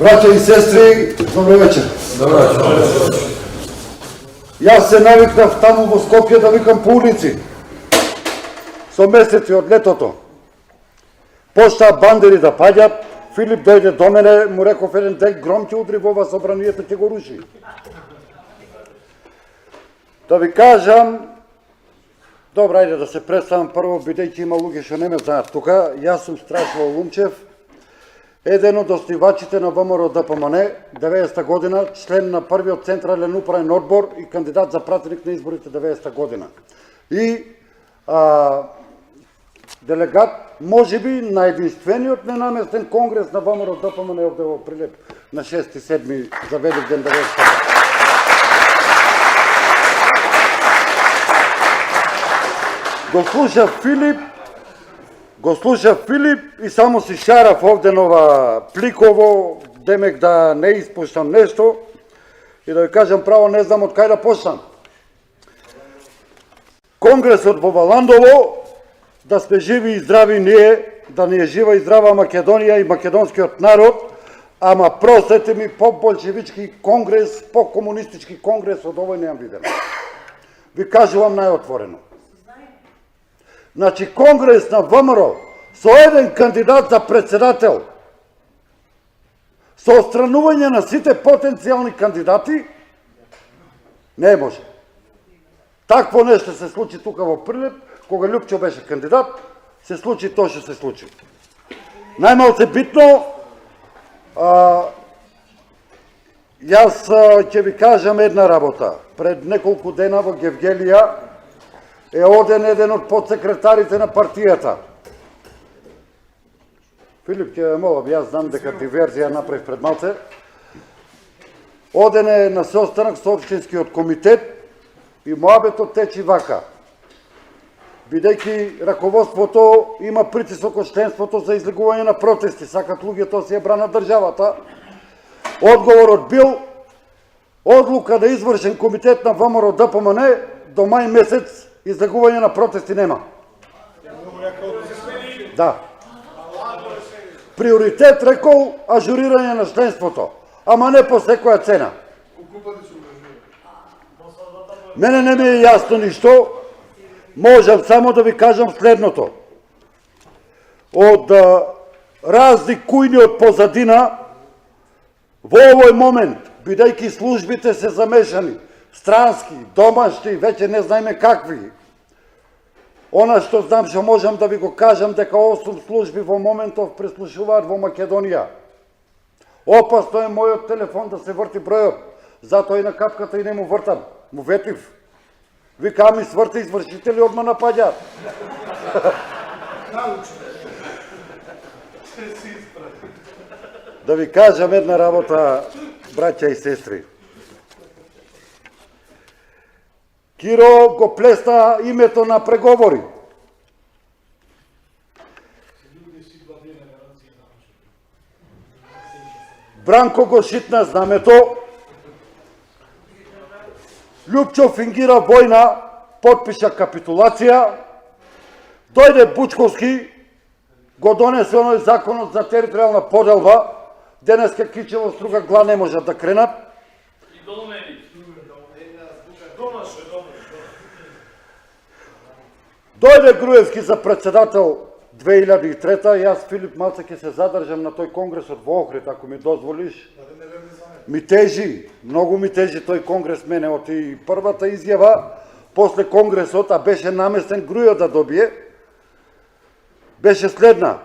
Браќа и сестри, добро вечер. Добро вечер. Јас се навикнав таму во Скопје да викам по улици. Со месеци од летото. Почна бандери да паѓат, Филип дојде до мене, му реков еден ден гром ќе удри во вас, собранието ќе го руши. Да ви кажам, добра, ајде да се представам прво, бидејќи има луѓе што не ме знаат тука. Јас сум Страшво Лумчев, еден од основачите на ВМРО ДПМН, 90-та година, член на првиот централен управен одбор и кандидат за пратеник на изборите 90-та година. И делегат, можеби, на единствениот ненаместен конгрес на ВМРО ДПМН овде во Прилеп на 6-7 за Великден 90-та. Го слушав Филип и само си шарав овде нова пликово, демек да не испуштам нешто и да ви кажам право, не знам од кај да почнам. Конгресот во Валандово, да сме живи и здрави ние, да ни е жива и здрава Македонија и македонскиот народ, ама простете ми, по-болшевички конгрес, по-комунистички конгрес од овој неам виден. Ви кажувам најотворено. Значи, конгрес на ВМРО со еден кандидат за председател, со отстранување на сите потенцијални кандидати, не може. Такво нешто се случи тука во Прилеп, кога Лјупчо беше кандидат, се случи тоа што се случи. Најмалце битно, јас ќе ви кажам една работа. Пред неколку дена во Гевгелија е оден еден од подсекретарите на партијата. Филип, ќе молам, јас знам дека диверзија направив пред малце. Оден е на состанок со општинскиот комитет и моабетот течи вака. Бидејќи раководството има притисок од членството за излегување на протести, сакат луѓето си ја бранат државата. Одговорот бил одлука на извршен комитет на ВМРО ДПМН до мај месец излегување на протести нема. Да. Приоритет рекол ажурирање на членството, ама не по секоја цена. Мене не ми е јасно ништо, можам само да ви кажам следното. Од разни кујни од позадина, во овој момент, бидејќи службите се замешани, странски, домашни, веќе не знаеме какви. Она што знам, што можам да ви го кажам, дека 8 служби во моментов преслушуваат во Македонија. Опасно е мојот телефон да се врти бројот, затоа и на капката и не му вртам. Му ветив. Вика, ми сврти извршители, одма напаѓаат. Да ви кажам една работа, браќа и сестри. Киро го плесна името на преговори. Бранко го шитна знамето. Лјупчо фингира војна, потпиша капитулација. Дојде Бучковски, го донесе оној законот за територијална поделба. Денеска Кичево, Струга, Гла не можат да кренат. Дојде Груевски за председател 2003-та, јас, Филип, малце ќе се задржам на тој конгресот во Охрид, ако ми дозволиш. Ми тежи, многу ми тежи тој конгрес мене, од и првата изјава, после конгресот, а беше наместен Грујо да добие, беше следна.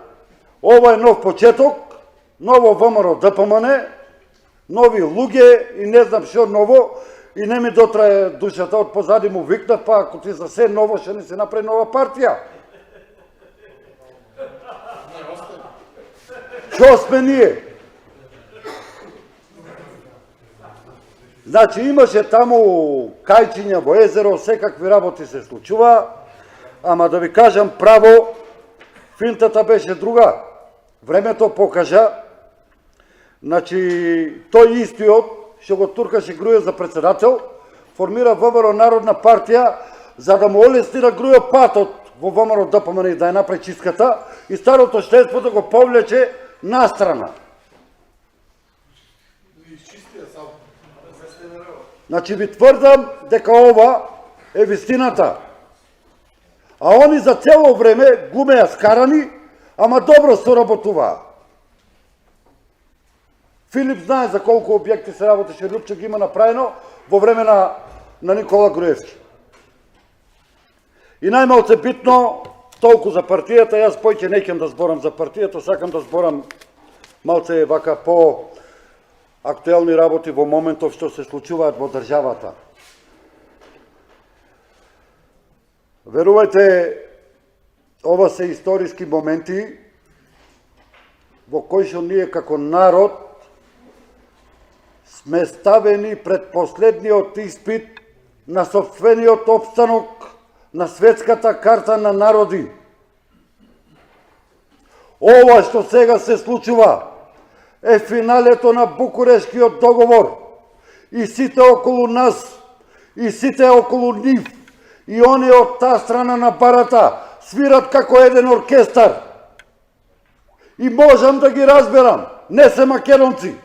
Ова е нов почеток, ново ВМРО ДПМН, нови луѓе и не знам што ново, и не ми дотрае душата, од позади му викнат, па ако ти за се ново, ще не се направи нова партија. Што сме ние? Значи, имаше таму кајчиња во езеро, секакви работи се случува, ама да ви кажам право, финтата беше друга. Времето покажа, значи, тој истиот, што го туркаше Грујо за председател, формира ВМРО Народна партија, за да му олесни на Грујо патот во ВМРО ДПМН и да ја направи чистката, и старото членство да го повлече настрана. Значи ви твърдам дека ова е вистината. А они за цело време глумеа скарани, ама добро соработуваа. Филип знае за колку објекти се работеше, Любче ги има направено во време на Никола Груевски. И најмалце битно, толку за партијата, јас поќе неќем да зборам за партијата, сакам да зборам малце вака по актуелни работи во моментов што се случуваат во државата. Верувајте, ова се историски моменти во кои што ние како народ сме ставени пред последниот испит на сопствениот опстанок на светската карта на народи. Ова што сега се случува е финалето на Букурешкиот договор и сите околу нас, и сите околу нив, и оние од таа страна на барата свират како еден оркестар. И можам да ги разберам, не се македонци.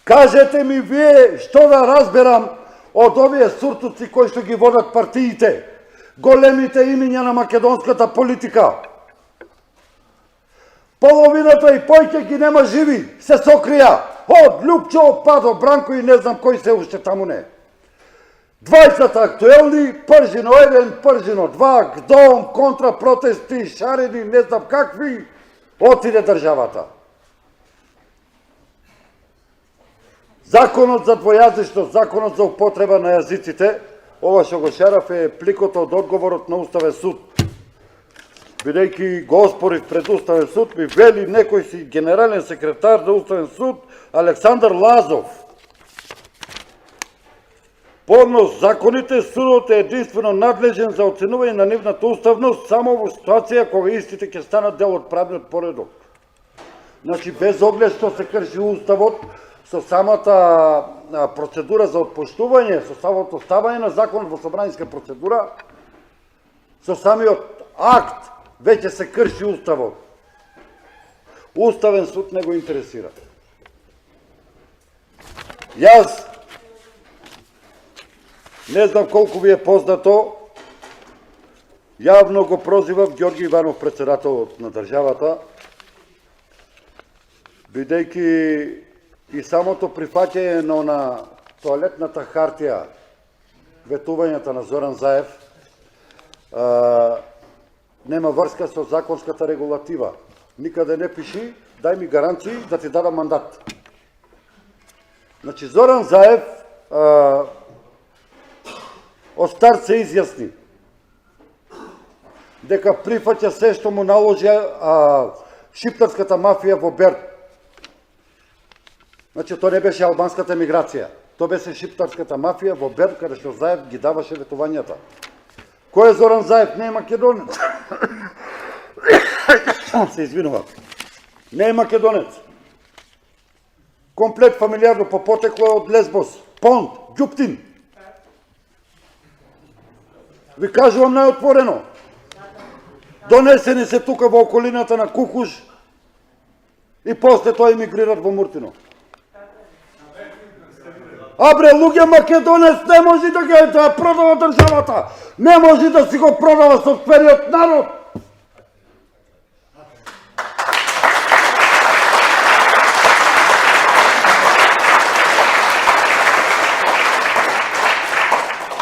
Кажете ми вие што да разберам од овие суртуци кои што ги водат партиите, големите имиња на македонската политика. Половината и појќе ги нема живи, се сокрија, од Любчо па до Бранко и не знам кој се уште таму не. 20 актуелни, Пржино 1, Пржино 2, ГДОМ, контрапротести, шарени, не знам какви, отиде државата. Законот за двојазичност, законот за употреба на јазиците, ова што го шарав е пликот од одговорот на Уставен суд. Бидејќи го оспорив пред Уставен суд, ми вели некој си генерален секретар на Уставен суд, Александар Лазов. По однос законите, судот е единствено надлежен за оценување на нивната уставност само во ситуација кога истите ќе станат дел од правниот поредок. Значи, без оглед што се крши уставот, со самата процедура за отпуштување, со самото ставање на законот во собраниска процедура, со самиот акт веќе се крши уставот. Уставен суд не го интересира. Јас не знам колку ви е познато, јавно го прозивав Ѓорги Иванов, председателот на државата, бидејќи и самото прифаќање на тоалетната хартија, ветувањата на Зоран Заев, нема врска со законската регулатива. Никаде не пиши, дај ми гаранции да ти дадам мандат. Значи, Зоран Заев од старт се изјасни дека прифаќа се што му наложи шиптарската мафија во Берд. Значи, тоа не беше албанската миграција, тоа беше шиптарската мафија во Берд, каде што Заев ги даваше ветувањата. Кој е Зоран Заев? Не е македонец. Се извинувам. Не е македонец. Комплет фамилиарно по потекло од Лесбос, Понт, Ѓуптин. Ви кажувам најотворено. Донесени се тука во околината на Кукуш и после тоа емигрират во Муртино. Абре, луѓе, македонец не може да продава државата. Не може да си го продава сопствениот народ.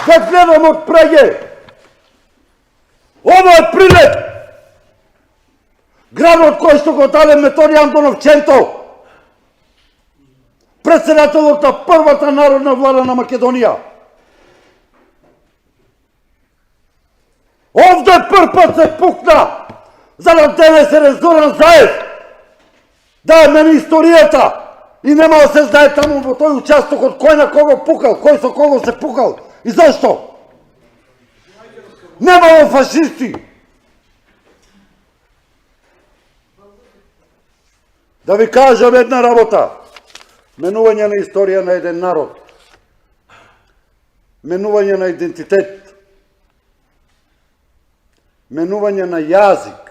Да гледам од преге. Ово е Прилеп. Градот кој што го даде Методи Антонов Ченто. Председателот на првата народна влада на Македонија. Овде прв пат се пукна за да денесе Зоран Заев да е мене историјата и нема да се знае таму во тој участок од кој на кого пукал, кој со кого се пукал и зашто? Немало фашисти. Да ви кажам една работа. Менување на историја на еден народ. Менување на идентитет. Менување на јазик.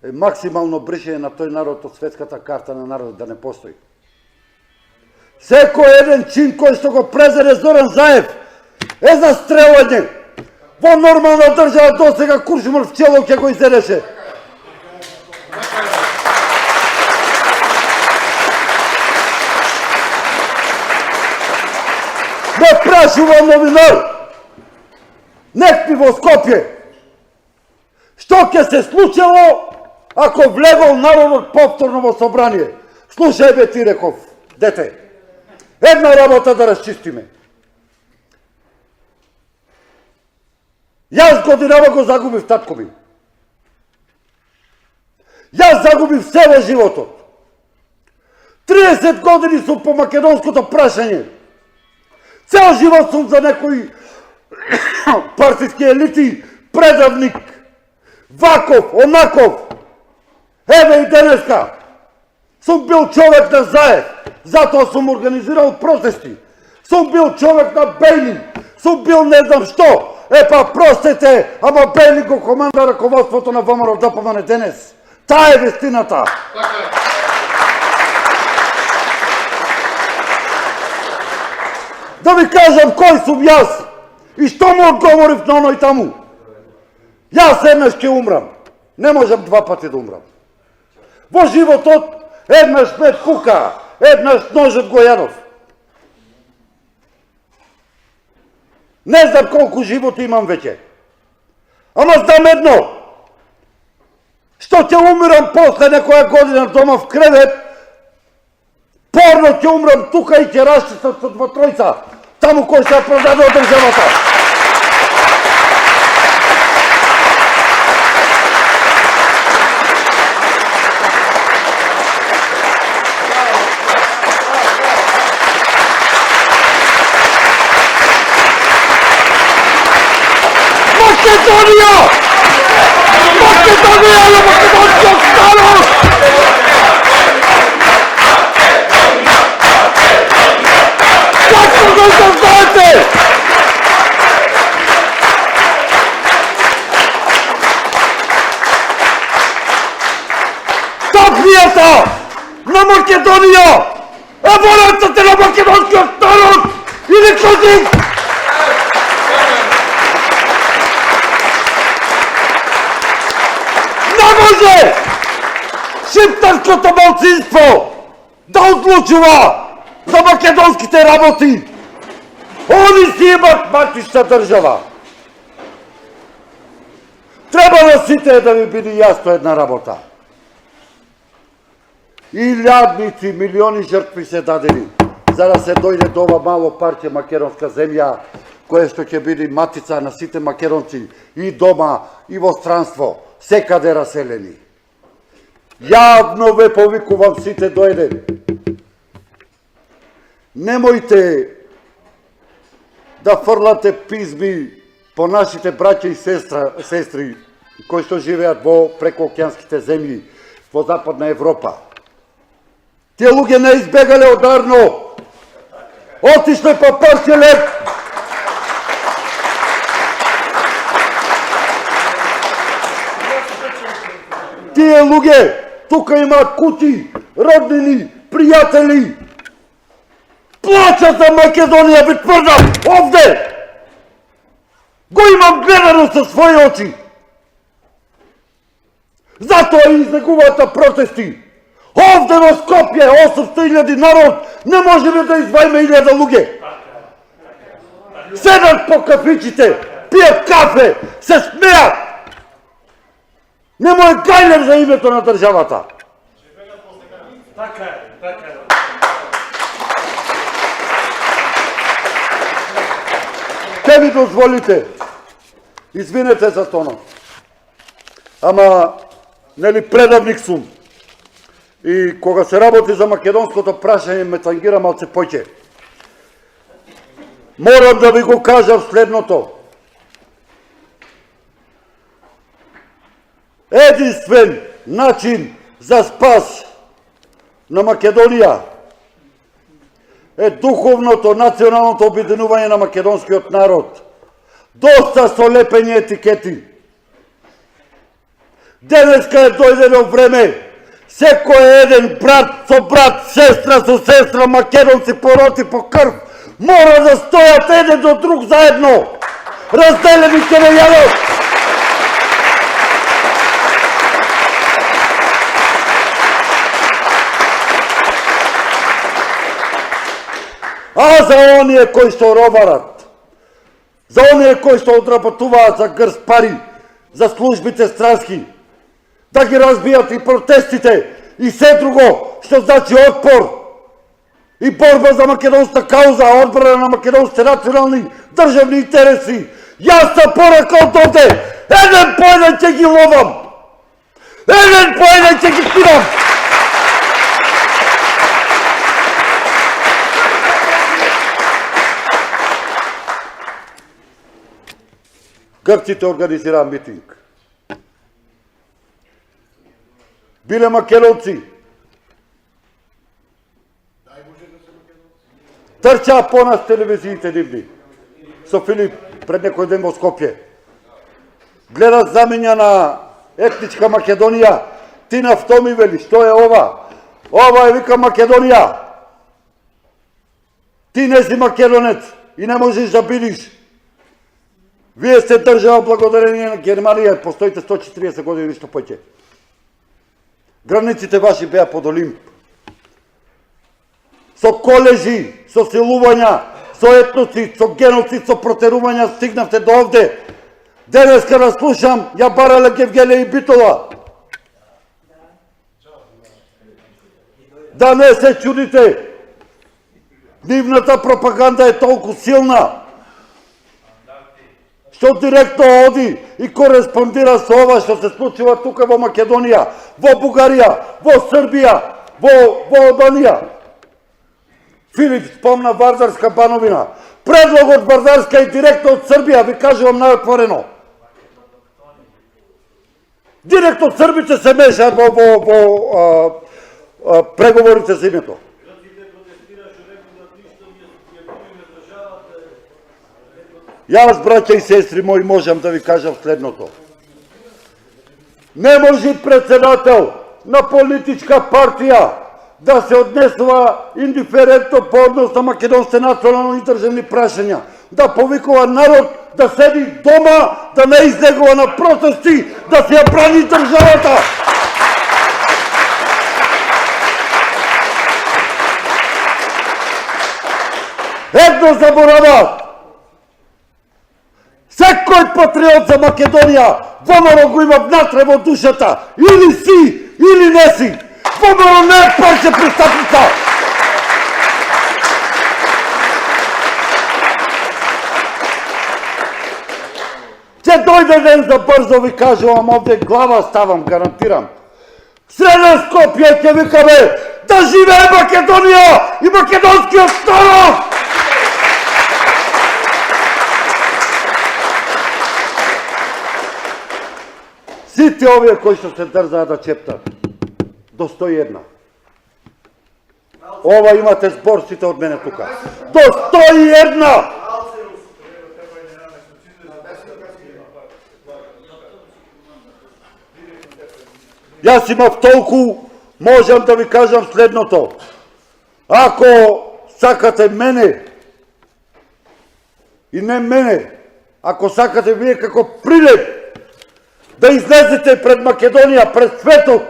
Е максимално бришење на тој народ од светската карта на народот да не постои. Секој еден чин кој што го презере Зоран Заев е за стрелање. Во нормална држава досега Куршумов чело ќе го изедеше. Ме прашува новинар, некви во Скопје, што ќе се случило ако влегол народот повторно во собрание? Слушај бе ти, реков, дете, една работа да расчистиме. Јас годинава го загубив татко ми. Јас загубив се во животот. 30 години сум по македонското прашање. Цел живот сум за некои партиски елити, предавник, ваков, онаков. Еве и денеска сум бил човек на Заев, затоа сум организирал протести. Сум бил човек на Бејлин, сум бил не знам што. Епа простете, ама Бејлин го команда раководството на ВМРО ДПМН денес. Таа е вистината. Да ви кажам кој сум јас и што му одговорив на оној таму. Јас еднаш ќе умрам. Не можам два пати да умрам. Во животот еднаш ме пука, еднаш ножот го јадов. Не знам колку животи имам веќе. Ама знам едно. Што ќе умирам после некоја година дома в кревет, порно ќе умрам тука и ќе расчистам со два тројца, таму кој се продаде од државата. Македонија! Македонија е македонскиот народ! Како го знаете? Топнијата на Македонија е волјата на македонскиот народ и никој друг! Може шиптарското малцинство да одлучува за македонските работи. Они си имат матична држава. Треба на сите да ви биде јасно една работа. Илјадници, милиони жртви се дадени за да се дојде до ова мало парче македонска земја, кое што ќе биде матица на сите македонци и дома и во странство. Секаде раселени. Јавно ве повикувам сите до еден. Немојте да фрлате пизми по нашите браќа и сестри кои што живеат во прекоокеанските земји во Западна Европа. Тие луѓе не избегале од Арно. Отишле по Парчелек. Тие луѓе тука имаат кути, роднини, пријатели. Плачат за Македонија, ви тврдам, овде. Го имам гледано со своји очи. Затоа и избегуваат протести. Овде во Скопје 800.000 народ, не можеме да извајме 1000 луѓе. Седат по кафичите, пијат кафе, се смеат. Нема е гајлев за името на државата. Така е, така е. Ке ми дозволите, извинете за тонот, ама, нели предавник сум, и кога се работи за македонското прашање ме тангира малце поќе. Морам да ви го кажам следното. Единствен начин за спас на Македонија е духовното, националното обединување на македонскиот народ. Доста со лепење етикети. Денеска е дојдено време Секој еден брат со брат, сестра со сестра, македонци по род и по крв, мора да стојат еден до друг заедно, разделени ке не јадат. А за оние кои што робарат, за оние кои што одработуваат за грст пари, за службите странски, да ги разбијат и протестите и се друго што значи отпор и борба за македонска кауза, одбрана на македонските национални државни интереси. Јас се поракал доде, еден по еден ќе ги ловам, еден по еден ќе ги кинам. Грците организираа митинг. Биле македонци. Трчаа по нас телевизиите нивни. Со Филип пред некој ден во Скопје. Гледат заменјана етничка Македонија. Ти на вто ми вели, што е ова? Ова е, вика, Македонија. Ти не си македонец и не можеш да бидиш. Вие сте држава благодарение на Германија, постоите 140 години, ништо поќе. Границите ваши беа под Олимп. Со колежи, со силувања, со етноцид, со геноцид, со протерувања стигнавте до овде. Денеска да слушам Јабарале, Гевгеле и Битола. Да не се чудите. Нивната пропаганда е толку силна, што директно оди и кореспондира со ова што се случува тука во Македонија, во Бугарија, во Србија, во Албанија. Филип спомна Вардарска бановина. Предлог од Вардарска и директно од Србија, ви кажувам најотворено. Директно србите се мешаат во преговорите за името. Јас, браќа и сестри мои, можам да ви кажам следното. Не може председател на политичка партија да се однесува индиферентно по однос на македонските национални државни прашања, да повикува народ да седи дома, да не излегува на протести, да се ја брани државата. Едно забораваат. Секој патриот за Македонија ВМРО го има внатре во душата. Или си, или не си. ВМРО не е парче престапница. Ќе дојде ден за брзо, ви кажувам, овде глава ставам, гарантирам. Среден Скопје ќе викаме да живее Македонија и македонскиот народ! Сите овие кои што се дрзаат да чептат, до 101. Ова имате збор сите од мене тука. До 101! Јас имав толку, можам да ви кажам следното. Ако сакате мене, и не мене, ако сакате вие како Прилеп, да излезете пред Македонија, пред светот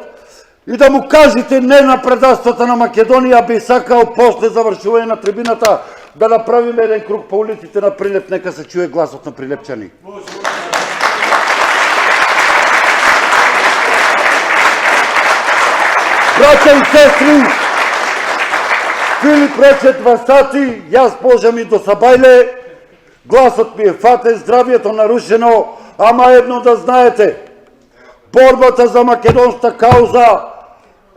и да му кажете не на предавствата на Македонија, би сакал после завршување на трибината да направиме еден круг по улиците на Прилеп, нека се чуе гласот на прилепчани. Браќа и сестри, Филип рече 2 сати, јас можам и до Сабајле, гласот ми е фатен, здравието нарушено, ама едно да знаете, борбата за македонска кауза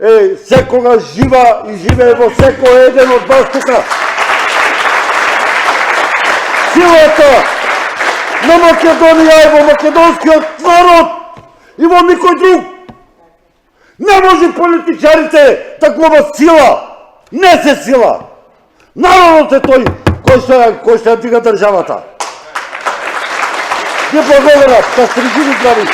е секогаш жива и живее во секој еден од вас тука. Силата на Македонија е во македонскиот народ и во никој друг. Не може политичарите да глобат сила. Не се сила. Народот е тој кој што ја дига државата. Ви благодарам, да сте живи здрави.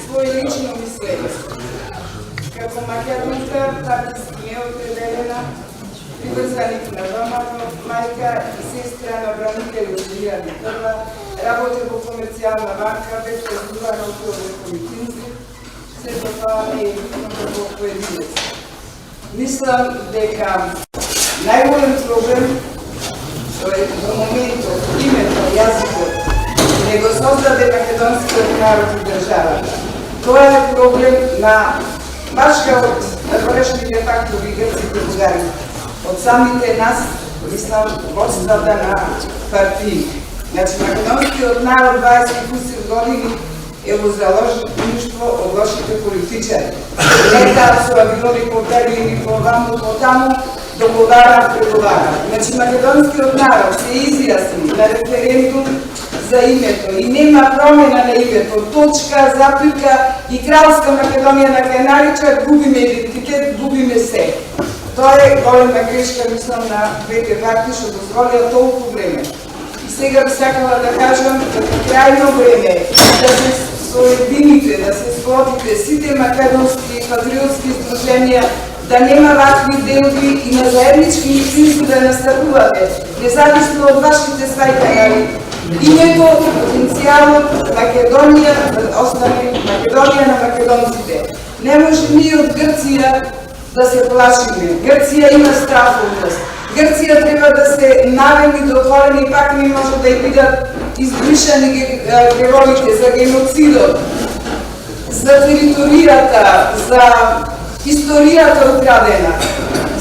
Svoje lično mišljenje. Kako makedonska partijski neopredeljena, privrzanik na domaću, majka i sestra na branitelju 2001, работе во комерцијална банка, без презувана од политинзи, се тоа не е битно како поединец. Мислам дека најголем проблем до моментот името, јазикот, не го создаде македонскиот народ и државата. Тоа е проблем на башка од външните фактори, грците, бугарите, од самите нас, мислам, водствата на партии. Значи, македонскиот народ 20 години е во заложништво од лошите политичари. Не таа со авиони потерли по-ваму, по-таму, договара. Значи, македонскиот народ се изјасни на референдум за името и нема промена на името. Точка, запика и Кралска Македонија на кај наричат, губиме идентитет, губиме се. Тоа е голема грешка, мислам, на двете партии, што дозволија толку време. Сега би сакала да кажам дека крајно време да се соедините, да се сплотите сите македонски и патриотски здруженија, да нема вакви делби и на заеднички принцип да настапувате, независно од вашите свајкањари. Името, потенцијалот Македонија да остане Македонија на македонците. Не може ние од Грција да се плашиме. Грција има страх од нас. Грција треба да се навени до отворени и пак не може да и бидат избришани героите за геноцидот, за територијата, за историјата украдена.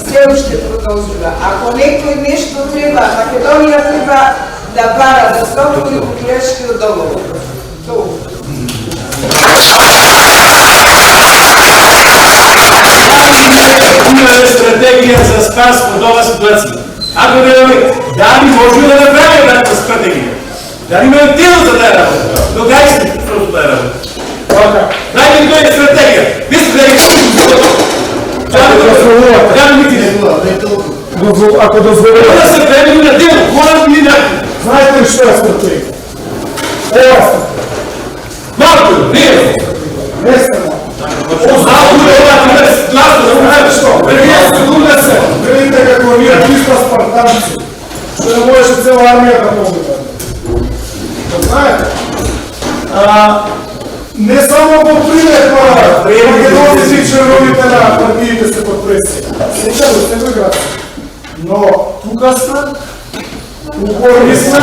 Се уште продолжува. Ако некој нешто треба, Македонија треба да бара, да се отвори Букурешкиот договор. Имаме стратегија за спас од ова ситуација. Ако дали може да направиме таква стратегија? Дали имаме тело за таа работа? Догаѓа се просто таа работа. Дајте тој стратегија. Ви сте Ако дозволите, да се премени на дело, хора или на... знаете ли што е стратегија? Ова Малко, не е. не сте малко. Знаете што? Видите како ние 300 спартанци, што не можеше цела армија да победи. Знаете? Не само во пример македонците и членовите на партиите се под пресија. Сега до секој град. Но тука сме, упорни сме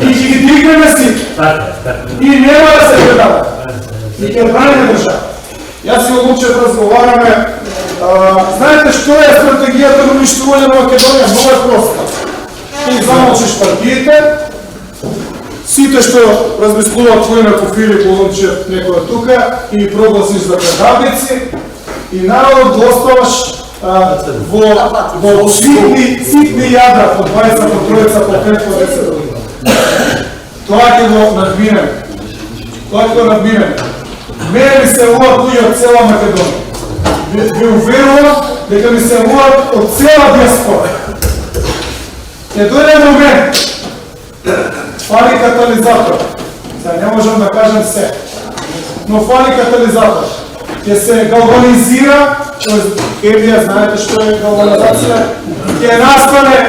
и ќе ги дигнеме сите. И нема да се предава. И ќе браниме држава. Јас и одлучев разговараме. Знаете што е стратегијата на уништување на Македонија? Много е проста. Ти замолчиш партиите, сите што размислуваат кој на Филип Лунчев некој тука и прогласиш за предавници и народот го оставаш во ситни јадра по 20, по 30, по 5, по 10 години. Тоа ќе го надминеме. Мене ми се јавуваат луѓе од цела Македонија. Ви уверувам дека ми се јавуваат од цела диаспора. Ќе дојде момент, фали катализатор. Сега не можам да кажем се, но фали катализатор. Ќе се галванизира, вие знаете што е галванизација, ќе настане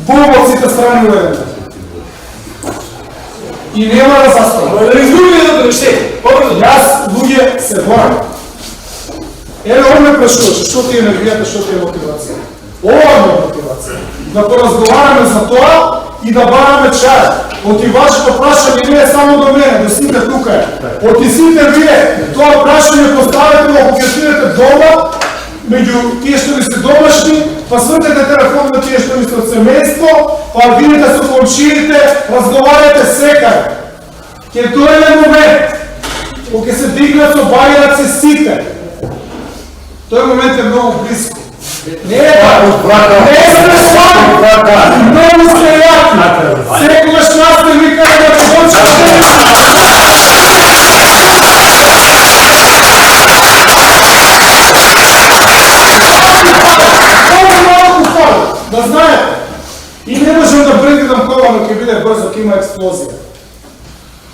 бомба од сите страни уедено. И нема да застава. Јас луѓе се борам. Еве овме прашуваше, што ти е енергијата, што ти е мотивација? Ова е мотивација. Да поразговараме за тоа и да бараме чај. Оти вашето прашање не е само до мене, до сите тука е. Оти сите вие тоа прашање поставете ако ќе отидете дома, меѓу тие што ви се домашни, па свртете телефон на тие што ви се од семејство, па видите со комшиите, разговарате секај. Ќе дојде момент, кога ќе се дигнат со багераци сите. Тој момент е многу близко. Не е така. Не сте слаби. Многу сте јаки. Секогаш нас сте викали да почнете. ќе има експлозија.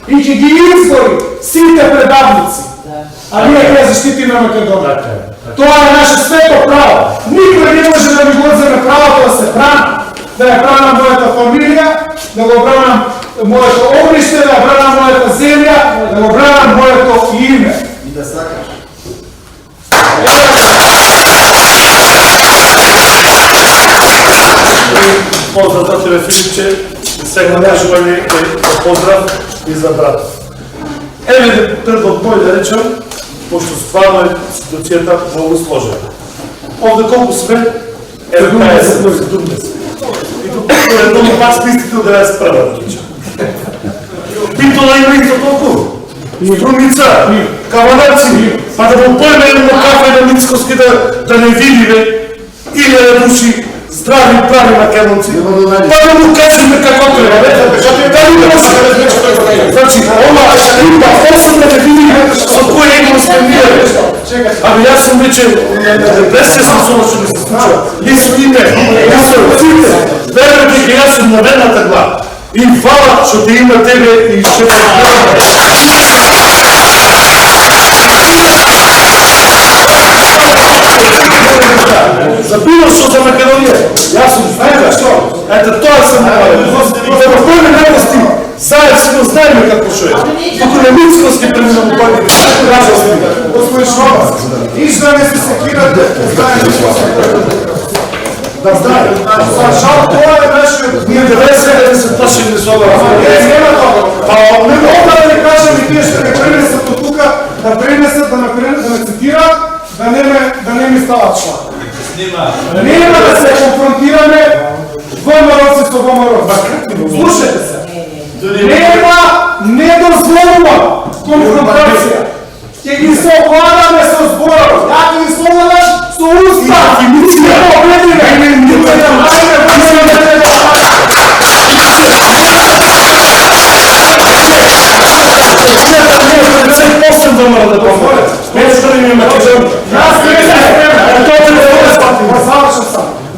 И ќе ги изгори сите предавници. А ние ќе заштитиме Македонија. Тоа е наше свето право. Никој не може да ми го одземе правото да се брана. Да ја бранам мојата фамилија, да го бранам моето огниште, да ја бранам мојата земја, да го бранам моето име. И да сакаш. Поздрав за тебе, Филипче, сега кажување поздрав и за брат. Еве пред мој да речем, пошто стварно е ситуацијата многу сложена. Овде колку сме? Еве 50 дурне сме. И тук едно пак спистите од 91 да речем. Битола има исто толку. Струмица, кавалерци, па да го поеме едно кафе на Мицковски да не видиме или да души здрави прави македонци. Па да му кажеме како треба, дали може. Значи, ова има 8 да видиме со кој его сме ние. Ами јас сум вече на депресија сум со што ми се случува. И со име, и со сите. Верувам дека јас сум на ведната глава. И фала што те има тебе и што за било што за Македонија. Јас сум знаеме што. Ето тоа сам да го појме недости. Заедно знаеме како што е. Туку на Мицковски преминам у тој Господин Швабас, иш да не се секирате, знаете што се. Да знае. Жал тоа е беше ние 90 точни со ова. нема тоа. Па не мога да ви кажам и тие што не пренесат од тука, да пренесат, да ме цитираат, да не ми стават члан. Нема да се конфронтираме ВМРО-ци со ВМРО. Слушайте се. Нема, не дозволувам конфронтација. Ќе ги совладаме со зборови. Ја ќе ги совладам со уста. Не победиме. Посебно мора да помолят.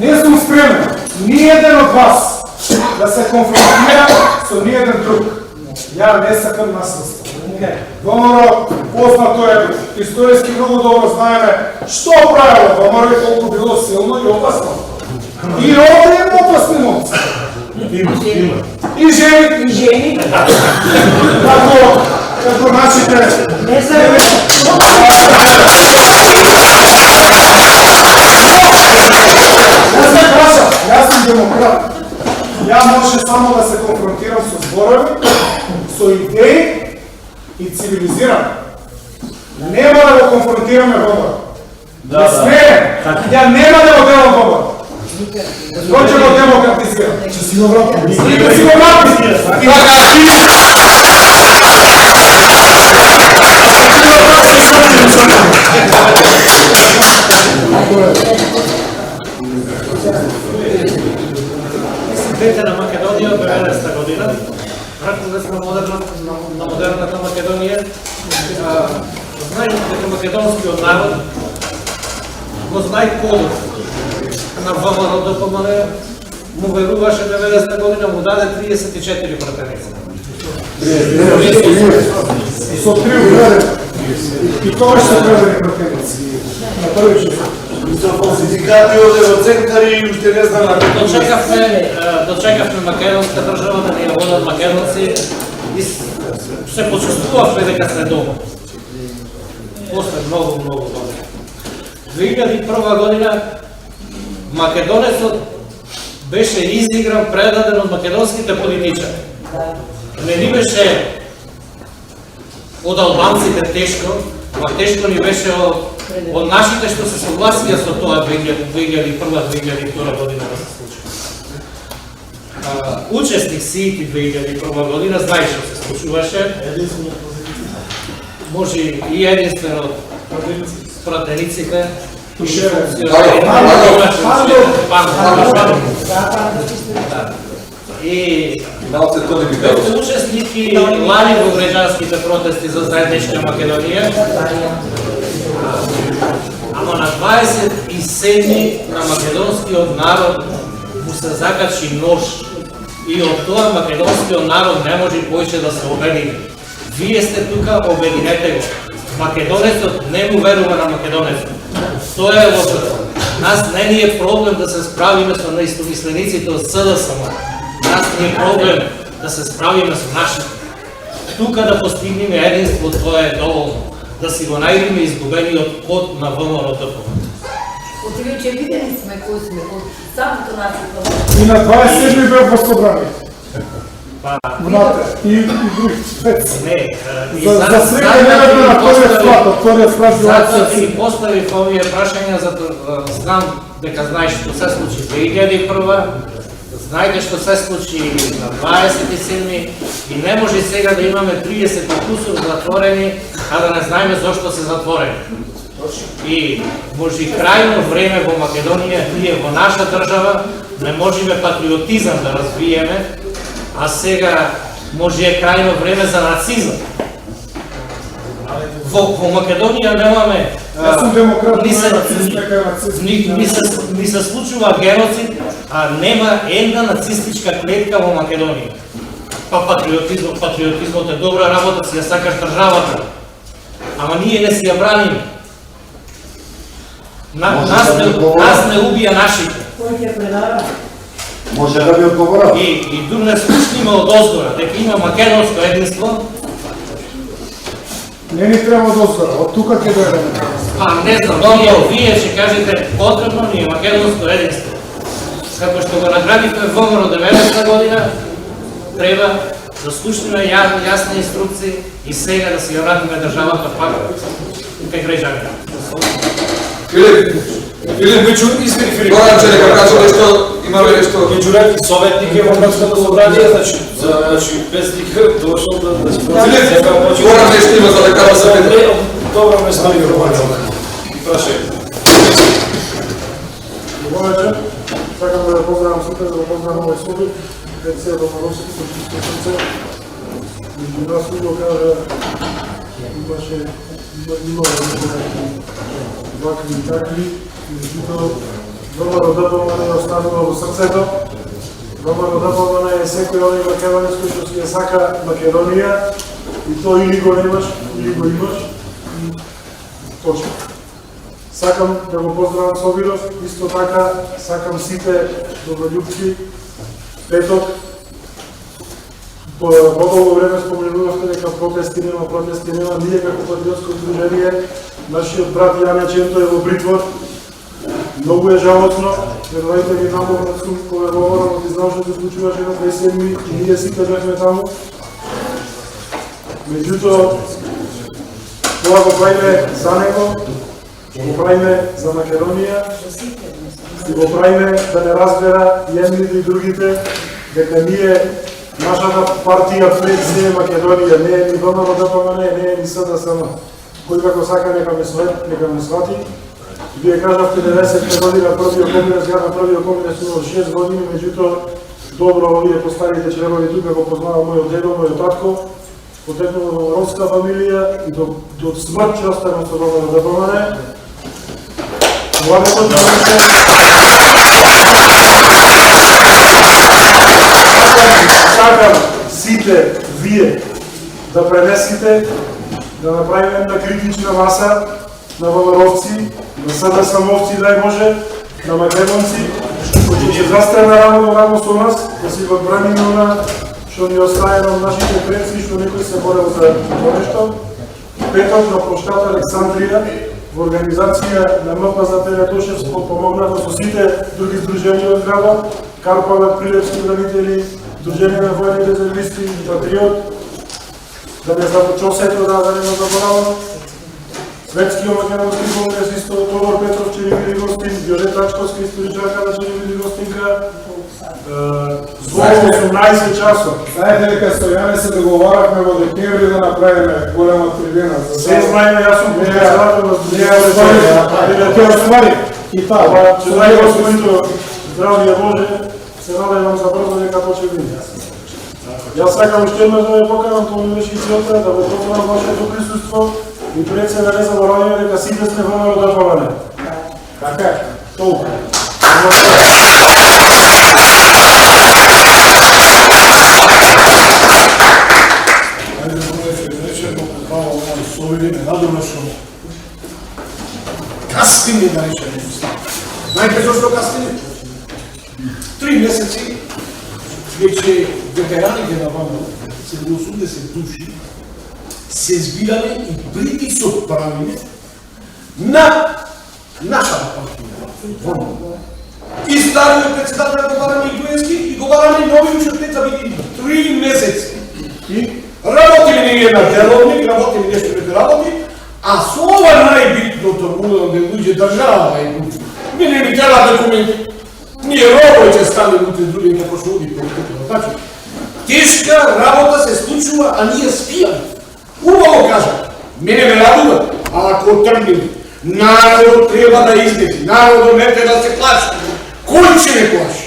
Не сум спремен. Ниеден од вас да се конфронтира со ниеден друг. Ја не сакам насилство. ВМРО познато е, историски многу добро знаеме што правило ВМРО и колку било силно и опасно. И овде има опасни момци. И жени. Како нашите... Јас сум демократ. Ја може само да се конфронтирам со зборови, со идеи и цивилизирам. Нема да го конфронтираме ВМРО. Не смеем. Ја нема да го делам ВМРО. Кој ќе го демократизирам? Ќе си го вратим. Ќе си го вратим. Дете на Македонија од 90-та година. Враќаме се на модерната Македонија. Знаеме дека македонскиот народ го знае кодот на ВМРО ДПМН, му веруваше 90-та година, му даде 34 пратеници. Со 3 уградени. И тоа што уградени пратеници. На први час. За фалсификати оде во центари и уште не знам на Дочекавме македонска држава да ни ја водат македонци и се почувствувавме дека сме дома. После многу години. 2001 година македонецот беше изигран, предаден од македонските политичари. Не ни беше од албанците тешко, ма тешко ни беше од нашите што се согласија со тоа 2001-2002 година да се случи. Учесник сите 2001 година знаеш што се случуваше. Може и единствено пратениците. И учесники лани во граѓанските протести за заедничка Македонија. Ама на 27 на македонскиот народ му се закачи нож и од тоа македонскиот народ не може повеќе да се обедини. Вие сте тука, обединете го. Македонецот не му верува на македонецот. Тоа е лошото. Нас не ни е проблем да се справиме со неистомислениците од СДСМ. Нас не е проблем да се справиме со нашите. Тука да постигнеме единство, тоа е доволно. Да си го најдеме изгубениот код на ВМРО-ДПМНЕ. Отивече видени сме кои сме од самото нација. И на 27 бев во собрание. И други. Не, За сега не на вториот склад, затоа ти поставив овие прашања, затоа знам дека знаеш што се случи 2001, знаете што се случи на 27 и не може сега да имаме 30 кусор затворени, а да не знаеме зошто се затворени. И може крајно време во Македонија, ние во наша држава не можеме патриотизам да развиеме, а сега може е крајно време за нацизам. Во Македонија немаме... Јас сум демократ, ни се случува геноцид, а нема една нацистичка клетка во Македонија. Па патриотизмот е добра работа, си ја сакаш државата. Ама ние не си ја браниме. Нас не убија нашите. Може да ми одговорат. И тук не слушниме од озгора, дека има македонско единство. Не ни треба од озгора, од тука ќе дојдеме. Не знам, вие ќе кажете потребно ни е македонско единство. Како што го наградивме ВМРО 90 година, треба да слушниме јасни инструкции и сега да си ја вратиме државата пак кај граѓаните. Филип, искри Филип. Горан че нека кажа нешто, имаме нешто. Меѓуред и советник е во Градското собрание, значи без никаков дошол да се Филип, Горан нешто има за да кажа за тебе. Добро ме стави информација. Прашај. Добро вечер. Сакам да поздравам сите, да поздравам овој соби. Пред се до Маровски, со чисто срце. Меѓу нас го кажа, имаше много вакви и такви. Меѓутоа, ВМРО ДПМНЕ е останува во срцето. ВМРО ДПМНЕ е секој оној македонец кој што си ја сака Македонија и тоа или го немаш, или го имаш. Точно. Сакам да го поздравам Собиров, исто така сакам сите доброљубци, петок. Во долго време споменувавте дека протести нема, ние како патриотско здружение, нашиот брат Јане Ченто е во притвор. Многу е жалосно, верувајте ми, намогнат сум кога говорам, ти знам што се случуваше на 27 и ние сите бевме таму. Меѓутоа, тоа го правиме за него, го правиме за Македонија и го правиме да не разбера едните и другите дека ние, нашата партија пред се е Македонија, не е ни ВМРО ДПМНЕ, не е ни СДСМ. Кој како сака нека ме свати. Вие кажавте 90 година првиот конгрес, ја на првиот конгрес имал 6 години, меѓутоа добро овие постарите членови тука го познава мојот дедо, мојот татко, потекнува во родска фамилија и до смрт ќе останам со ВМРО ДПМНЕ. Сакам сите вие да пренесите, да направиме една критична маса на ВМРО-вци, на СДСМ-овци, дај Боже, на македонци, кои ќе застане рамо со нас, да си го браниме она што ни остае на нашите предци, што некој се борел за нешто. Петок на площад Александрија, во организација на МП за Теретошевско, помогнато со сите други здруженија од градот, Карпалак, Прилепски бранители, Дружение на војни резервисти и Патриот, да не Чосето, да не заборавам, Светскиот македонски конгрес, исто Тодор Петров ќе ни биде гостин, Јоже Трачковска историчарка да ќе ни биде гостинка, Зло 18 часот. Знаете дека со Јане се договарахме во декември да направиме голема трибина. Се знаеме, јас сум председател на Да ќе оствари и таа. Че дај Господито здравје Боже, се надевам за брзо дека почне биде. Јас сакам уште едно да ве поканам, тоа ми беше и целта, да ве поканам вашето присуство и пред се да не забораваме дека сите сме ВМРО ДПМНЕ. Така е, толку. касниње да решиме стvar. Знаете зашто касниње? 3 месеци веќе ветераните на ВМО, 80 души, се збираме и притисок правиме на нашата партија. И стариот председател го бараме и Груевски, и го бараме и нови учетница биде 3 месеци. Работиме ние на деловник, работиме нешто веќе работи, а со ова најбитното уловне луѓе држава и луѓе. Ми не ни треба документи. Ние робој ќе стане утре други не пошуди политиката. Значи, тешка работа се случува, а ние спијаме. Убаво кажа, мене ме радува, а ако тргнем, народот треба да излети, народот не треба да се плаши. Кој ќе ме плаши?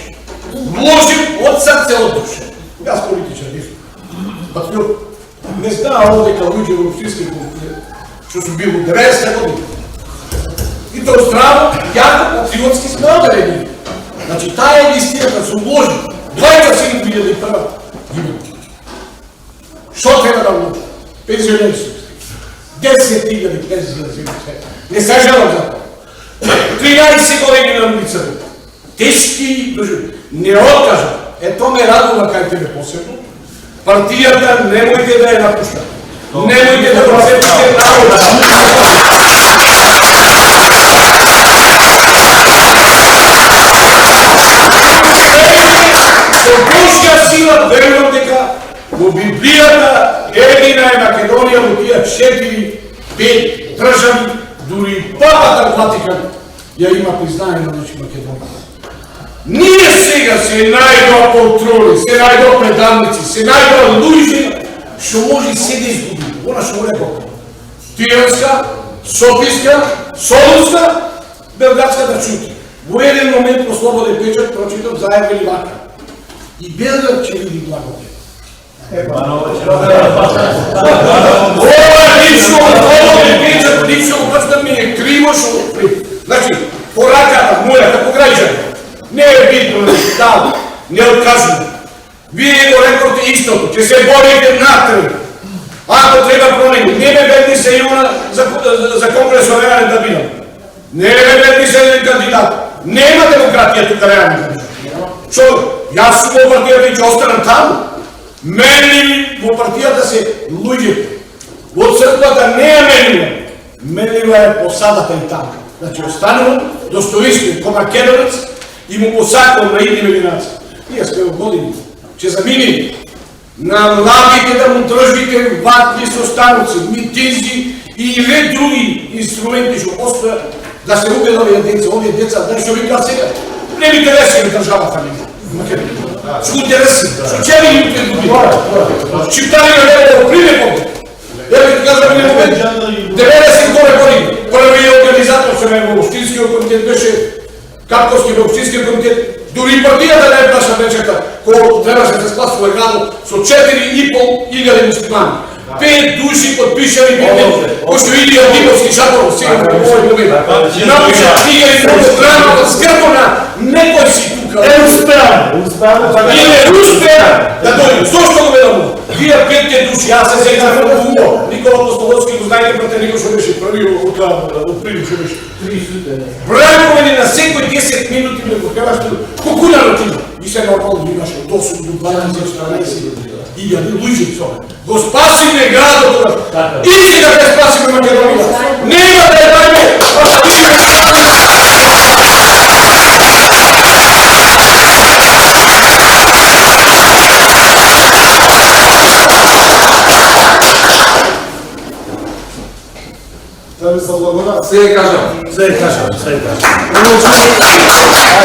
Можем од срце, од душа. Јас политичар не сум. Патриот. Не знам дека луѓе во општински комитет, што сум бил во 90 години. И тоа здраво, јако патриотски сме одредени. Значи, таа е листината се уложи. 27.001 гибели. Што треба да уложи? Пензионери су. 10.000 пензии на земјата. Не сажалам за тоа. 13 години на улицата. Тешки доживоти. Не откажам. Ето ме радува кај тебе посебно. Партијата немојте да ја напуштате. Немојте да процепите народа. Со Божја сила верувам дека во Библијата едина е Македонија во тие 4-5 држави, дури папата Ватикан ја има признание на Македонија. Ние сега се најдоа контроли, се најдоа предавници, се најдоа луѓе што може се да изгуби. Она што му рекол. Тиранска, Софиска, Солунска, Белградска да чути. Во еден момент по слободен печат прочитам заедно или вака. И Белград ќе види благодет. Ова лично, слободен печат, лично обрстам ми е криво што при. Значи, пораката моја како граѓани, не е битно да се дава, не откажуваме. Вие го рекорте истото, ќе се борите натред. Ако треба промени, не ме бедни се и она за конгрес реален да бидам. Не ме бедни се един кандидат. Нема демократија тука реален да бидам. Што, јас сум во партијата и ќе останам таму. Менливи во партијата се луѓето. Во црквата не е менлива. Менлива е посадата и таму. Значи, останувам достоинствен ко македонец и му посакувам на идни генерации. Ние сме во години, ќе заминем на младите да му држите вакви состаноци, митинзи и ред други инструменти што постојат да се убедат овие деца, да што ви кажа сега, не ми интересира државата ни. Што интереси, што ќе ви имате други. Чиптари не е во пример. Еве ти кажам еден момент, 90 години, први организатор се во општинскиот комитет беше Капковски во општинскиот комитет. Дури партијата не е наша вечерта, кога требаше да се спасува градот со 4.500 муслимани. 5 души подпишани бите, кои видија Димовски шатор сега во овој момент. Напиша книга и фотографија од скрбо на некој си тука. Не успеа да дојде. Зошто го ведам? Вие 5 души, јас се сеќавам во Умо. Никола Постоловски го знаете, брате, некој што беше први од први што беше. Браковени на секој 10 минути ме го кажа што кукуна ротина. И се нормално имаше од 8 до 12-14 и луѓе со. Го спасиме градот. Иди да те спасиме Македонија. Нема да ја дајме. Да ви се благодарам. Се кажам.